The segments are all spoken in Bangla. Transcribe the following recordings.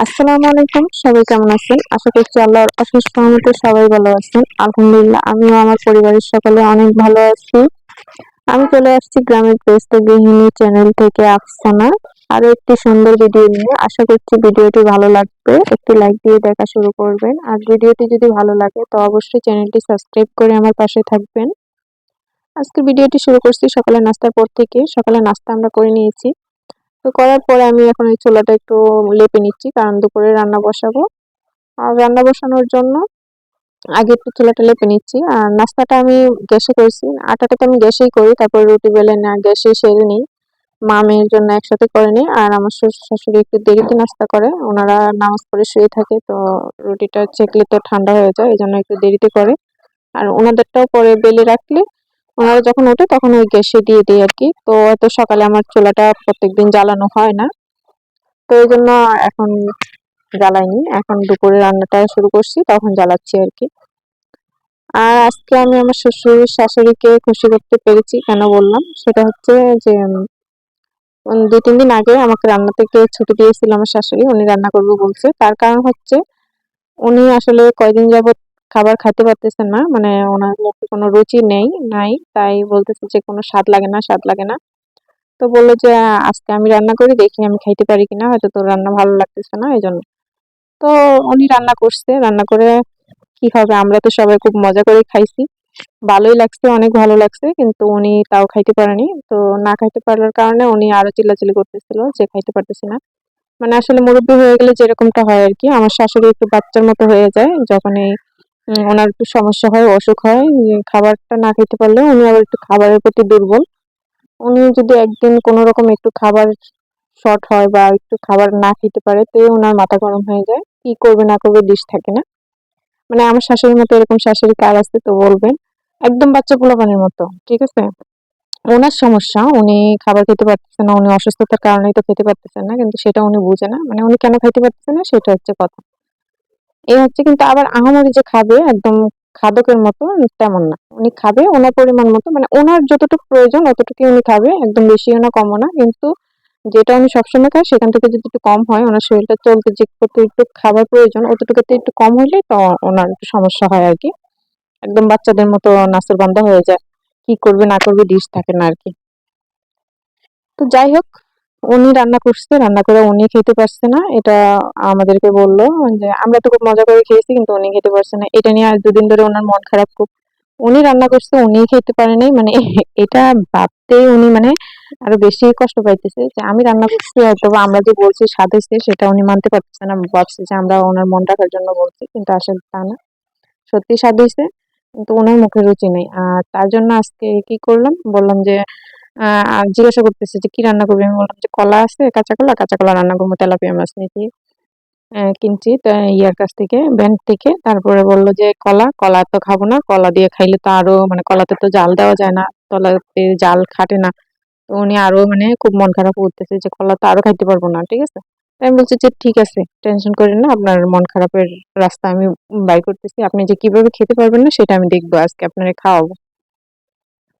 আসসালামু আলাইকুম, সবাই কেমন আছেন? আশা করছি আল্লাহর অশেষ রহমতে সবাই ভালো আছেন। আলহামদুলিল্লাহ আমিও আমার পরিবারের সকলে অনেক ভালো আছি। আমি চলে আসছি গ্রামের ব্যস্ত গৃহিণী চ্যানেল থেকে আফসানা। আরো একটি সুন্দর ভিডিও নিয়ে। আশা করছি ভিডিওটি ভালো লাগবে। একটি লাইক দিয়ে দেখা শুরু করবেন। আর ভিডিওটি যদি ভালো লাগে তো অবশ্যই চ্যানেলটি সাবস্ক্রাইব করে আমার পাশে থাকবেন। আজকে ভিডিওটি শুরু করছি সকালে নাস্তার পর থেকে। সকালে নাস্তা আমরা করে নিয়েছি। তো করার পরে আমি এখন এই চুলাটা একটু লেপে নিচ্ছি, কারণ দুপুরে রান্না বসাবো। আর রান্না বসানোর জন্য আগে একটু চুলাটা লেপে নিচ্ছি। আর নাস্তাটা আমি গ্যাসে করেছি। আটাটা তো আমি গ্যাসেই করি, তারপর রুটি বেলে না গ্যাসে সেরে নিই। মা মেয়ের জন্য একসাথে করে নিই। আর আমার শ্বশুর শাশুড়ি একটু দেরিতে নাস্তা করে, ওনারা নামাজ পড়ে শুয়ে থাকে, তো রুটিটা চেকলে তো ঠান্ডা হয়ে যায়, এই জন্য একটু দেরিতে করে। আর ওনাদেরটাও পরে বেলে রাখলে ওনারা যখন ওঠে তখন ওই গ্যাসে দিয়ে দিই আর কি। তো এত সকালে আমার চুলাটা প্রত্যেকদিন জ্বালানো হয় না, তো এই জন্য এখন জ্বালাইনি। এখন দুপুরে রান্নাটা শুরু করছি, তখন জ্বালাচ্ছি আর কি। আর আজকে আমি আমার শ্বশুর শাশুড়িকে খুশি করতে পেরেছি, কেন বললাম সেটা হচ্ছে যে ২-৩ দিন আগে আমাকে রান্না থেকে ছুটি দিয়েছিল আমার শাশুড়ি, উনি রান্না করবে বলছে। তার কারণ হচ্ছে উনি আসলে কয়দিন যাবত খাবার খাইতে পারতেছেন না, মানে ওনার মুখে কোনো রুচি নাই, তাই বলতেছে যে কোনো স্বাদ লাগে না, স্বাদ লাগে না। তো বললো যে আজকে আমি রান্না করি, দেখি আমি খাইতে পারি কিনা, হয়তো তোর রান্না ভালো লাগতেছে না, এই জন্য। তো উনি রান্না করছে, রান্না করে কি হবে, আমরা তো সবাই খুব মজা করে খাইছি। ভালোই লাগছে, অনেক ভালো লাগছে, কিন্তু উনি তাও খাইতে পারেনি। তো না খাইতে পারার কারণে উনি আরো চিল্লাচিল্লি করতেছিল যে খাইতে পারতেছি না। মানে আসলে মুরব্বি হয়ে গেলে যেরকমটা হয় আর কি, আমার শাশুড়ি একটু বাচ্চার মতো হয়ে যায় যখন এই ওনার একটু সমস্যা হয়, অসুখ হয়, যে খাবারটা না খেতে পারলে উনি আবার একটু খাবারের প্রতি দুর্বল। উনি যদি একদিন কোনো রকম একটু খাবার শর্ট হয় বা একটু খাবার না খেতে পারে, তো ওনার মাথা গরম হয়ে যায়, কি করবে না করবে দিশ থাকে না। মানে আমার শাশুড়ির মতো এরকম শাশুড়ি কার আছে তো বলবেন। একদম বাচ্চা পোলাপানের মতো, ঠিক আছে। ওনার সমস্যা, উনি খাবার খেতে পারতেছেন না, উনি অসুস্থতার কারণেই তো খেতে পারতেছেন না, কিন্তু সেটা উনি বুঝে না। মানে উনি কেন খাইতে পারতেছেন না সেটা হচ্ছে কথা। এই হচ্ছে, কিন্তু আবার আহামরি যে খাবে একদম খাদকের মতো তেমন না। উনি খাবে ওনার পরিমাণ মতো, মানে ওনার যতটুকু প্রয়োজন অতটুকুই উনি খাবে, একদম বেশিও না কমও না। কিন্তু যেটা উনি সবসময় খায় সেখান থেকে যদি একটু কম হয়, ওনার শরীরটা চলতে যে কতটুকু খাবার প্রয়োজন অতটুকুতে একটু কম হইলে তো ওনার একটু সমস্যা হয় আর কি। একদম বাচ্চাদের মতো নাছোড়বান্দা হয়ে যায়, কি করবে না করবে ডিশ থাকে না আর কি। তো যাই হোক, উনি রান্না করছে, রান্না করে উনি খেতে পারছে না, এটা আমাদেরকে বললো যে আমরা তো খুব মজা করে খেয়েছি, কিন্তু উনি খেতে পারছে না। এটা নিয়ে আজ ২ দিন ধরে ওনার মন খারাপ খুব। উনি রান্না করছে, উনিই খেতে পারে নাই, মানে এটা ভাবতেই উনি মানে আরো বেশি কষ্ট পাইতেছে যে আমি রান্না করছি, হয়তোবা আমরা যে বলছি স্বাদ হয়েছে সেটা উনি মানতে পারতেছে না, ভাবছে যে আমরা ওনার মন রাখার জন্য বলছি, কিন্তু আসলে তা না। সত্যি স্বাদ হয়েছে, কিন্তু ওনার মুখে রুচি নেই। আর তার জন্য আজকে কি করলাম, বললাম যে আর জিজ্ঞাসা করতেছে যে কি রান্না করবি, আমি বললাম যে কলা আছে, কাঁচা কলা রান্না করবো, তেলাপিয়া মাছ নিয়েছি কিনছি ইয়ার কাছ থেকে, ব্যাংক থেকে। তারপরে বললো যে কলা তো খাবো না, কলা দিয়ে খাইলে তো আরো মানে কলাতে তো জাল দেওয়া যায় না, কলাতে জাল খাটে না। তো উনি আরো মানে খুব মন খারাপ করতেছে যে কলা তো আরো খাইতে পারবো না, ঠিক আছে। তাই আমি বলছি যে ঠিক আছে, টেনশন করেন না, আপনার মন খারাপের রাস্তা আমি বাই করতেছি, আপনি যে কিভাবে খেতে পারবেন না সেটা আমি দেখবো, আজকে আপনারে খাওয়াবো।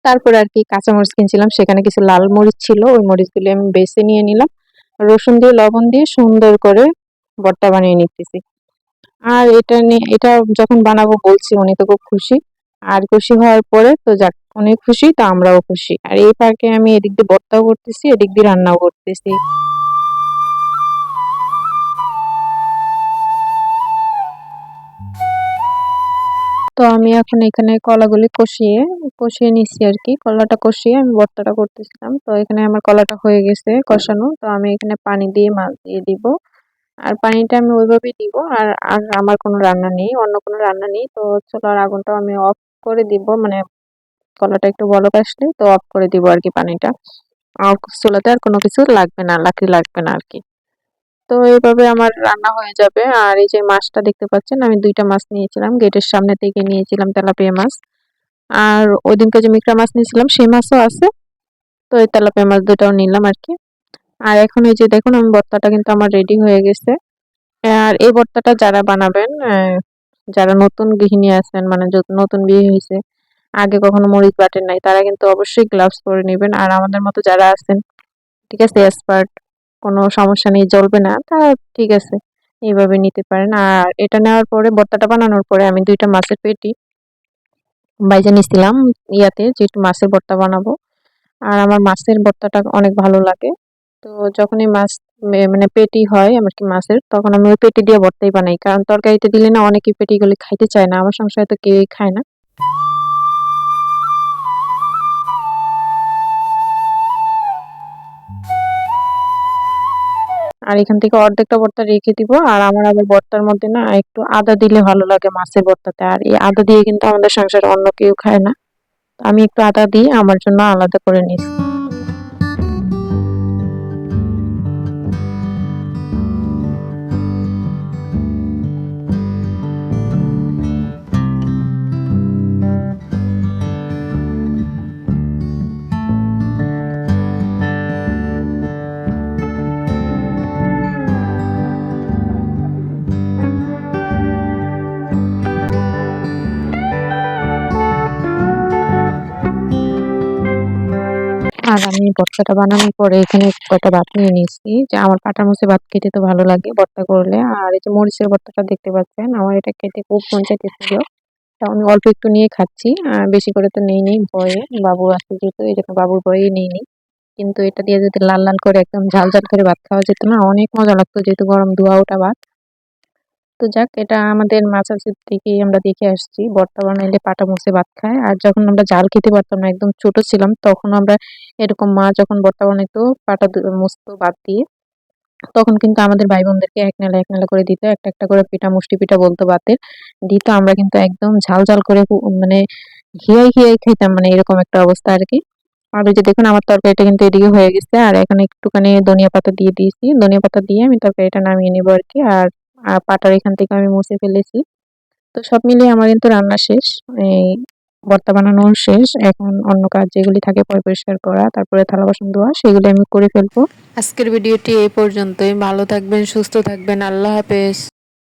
তারপরে আর কি কাঁচামরিচ কিনছিলাম, সেখানে কিছু লাল মরিচ ছিল, ওই মরিচগুলো আমি বেছে নিয়ে নিলাম, রসুন দিয়ে লবণ দিয়ে সুন্দর করে ভর্তা বানিয়ে নিতেছি। আর এটা যখন বানাবো বলছি উনি তো খুব খুশি। আর খুশি হওয়ার পরে তো যাক, উনি খুশি তো আমরাও খুশি। আর এই ফাঁকে আমি এদিক দিয়ে ভর্তাও করতেছি, এদিক দিয়ে রান্নাও করতেছি। তো আমি এখন এখানে কলাগুলি কষিয়ে কষিয়ে নিচ্ছি আর কি, কলাটা কষিয়ে আমি ভর্তাটা করতেছিলাম। তো এখানে আমার কলাটা হয়ে গেছে কষানো, তো আমি এখানে পানি দিয়ে মাছ দিয়ে দিব। আর পানিটা আমি ওইভাবেই দিব। আর আর আমার কোনো রান্না নেই, অন্য কোনো রান্না নেই। তো চুলার আগুনটা আমি অফ করে দিব, মানে কলাটা একটু বলক আসলে তো অফ করে দিব আর কি পানিটা। আর চুলাতে আর কোনো কিছু লাগবে না, লাকড়ি লাগবে না আর কি। তো এইভাবে আমার রান্না হয়ে যাবে। আর এই যে মাছটা দেখতে পাচ্ছেন, আমি ২টা মাছ নিয়েছিলাম, গেটের সামনে থেকে নিয়েছিলাম তেলাপিয়া মাছ। আর ওইদিনকে যে মিকরা মাছ নিয়েছিলাম সেই মাছও আছে, তো এই তেলাপিয়া মাছ দুটাও নিলাম আর কি। আর এখন এই যে দেখুন, আমি ভর্তাটা কিন্তু আমার রেডি হয়ে গেছে। আর এই ভর্তাটা যারা বানাবেন, যারা নতুন গৃহিণী আছেন, মানে নতুন বিয়ে হয়েছে, আগে কখনো মরিচ বাটেন নাই, তারা কিন্তু অবশ্যই গ্লাভস পরে নেবেন। আর আমাদের মতো যারা আছেন, ঠিক আছে, এক্সপার্ট, কোনো সমস্যা নেই, জ্বলবে না, তা ঠিক আছে, এইভাবে নিতে পারেন। আর এটা নেওয়ার পরে ভর্তাটা বানানোর পরে আমি 2টা মাছের পেটি বাইজা নিছিলাম ইয়াতে, যে একটু মাছের ভর্তা বানাবো। আর আমার মাছের ভর্তাটা অনেক ভালো লাগে। তো যখনই মাছ মানে পেটি হয় আমার কি মাছের, তখন আমি ওই পেটি দিয়ে ভর্তাই বানাই, কারণ তরকারিতে দিলে না অনেকেই পেটিগুলি খাইতে চায় না, আমার সংসারে তো কেউই খায় না। আর এখান থেকে অর্ধেকটা ভর্তা রেখে দিব। আর আমার আবার ভর্তার মধ্যে না একটু আদা দিলে ভালো লাগে মাছের ভর্তাতে, আর এই আদা দিয়ে কিন্তু আমাদের সংসারে অন্য কেউ খায় না। আমি একটু আদা দিয়ে আমার জন্য আলাদা করে নিচ্ছি। আর আমি ভর্তাটা বানানোর পরে এখানে কয়টা ভাত নিয়ে নিয়েছি, যে আমার পাটা মরিচের ভাত খেতে তো ভালো লাগে ভর্তা করলে। আর এই যে মরিচের ভর্তাটা দেখতে পাচ্ছেন, আমার এটা খেতে খুব মন চাইতেছিল, তা আমি অল্প একটু নিয়ে খাচ্ছি। বেশি করে তো নেই ভয়ে, বাবু আছে যেহেতু এই জন্য বাবুর ভয়ে নেইনি। কিন্তু এটা দিয়ে যদি লাল লাল করে একদম ঝাল ঝাল করে ভাত খাওয়া যেত না, অনেক মজা লাগতো, যেহেতু গরম ধোয়া ওঠা ভাত। তো যাক, এটা আমাদের মাছামাছির থেকেই আমরা দেখে আসছি, ভর্তা বানাইলে পাটা মরিচে ভাত খায়। আর যখন আমরা জাল খেতে পারতাম না, একদম ছোট ছিলাম, তখন আমরা এরকম মা যখন ভর্তা বানাইতো পাটা মস্ত ভাত দিয়ে, তখন কিন্তু আমাদের ভাই বোনদেরকে এক নালা করে দিত, একটা একটা করে পিঠা, মুষ্টি পিঠা বলতো ভাতের দিত। আমরা কিন্তু একদম ঝাল ঝাল করে মানে হিয়াই হিয়াই খাইতাম, মানে এরকম একটা অবস্থা আর কি। আর ওই যে দেখুন আমার তরকারিটা কিন্তু এদিকে হয়ে গেছে, আর এখানে একটুখানি ধনিয়া পাতা দিয়ে দিয়েছি, ধনিয়া পাতা দিয়ে আমি তরকারিটা নামিয়ে নেবো আর কি। আর পাটার এখান থেকে আমি মুছে ফেলেছি। তো সব মিলিয়ে আমার কিন্তু রান্না শেষ, এই ভর্তা বানানো শেষ। এখন অন্য কাজ যেগুলি থাকে, পরিষ্কার করা, তারপরে থালা বাসন ধোয়া, সেগুলি আমি করে ফেলবো। আজকের ভিডিওটি এই পর্যন্তই। ভালো থাকবেন, সুস্থ থাকবেন। আল্লাহ হাফেজ।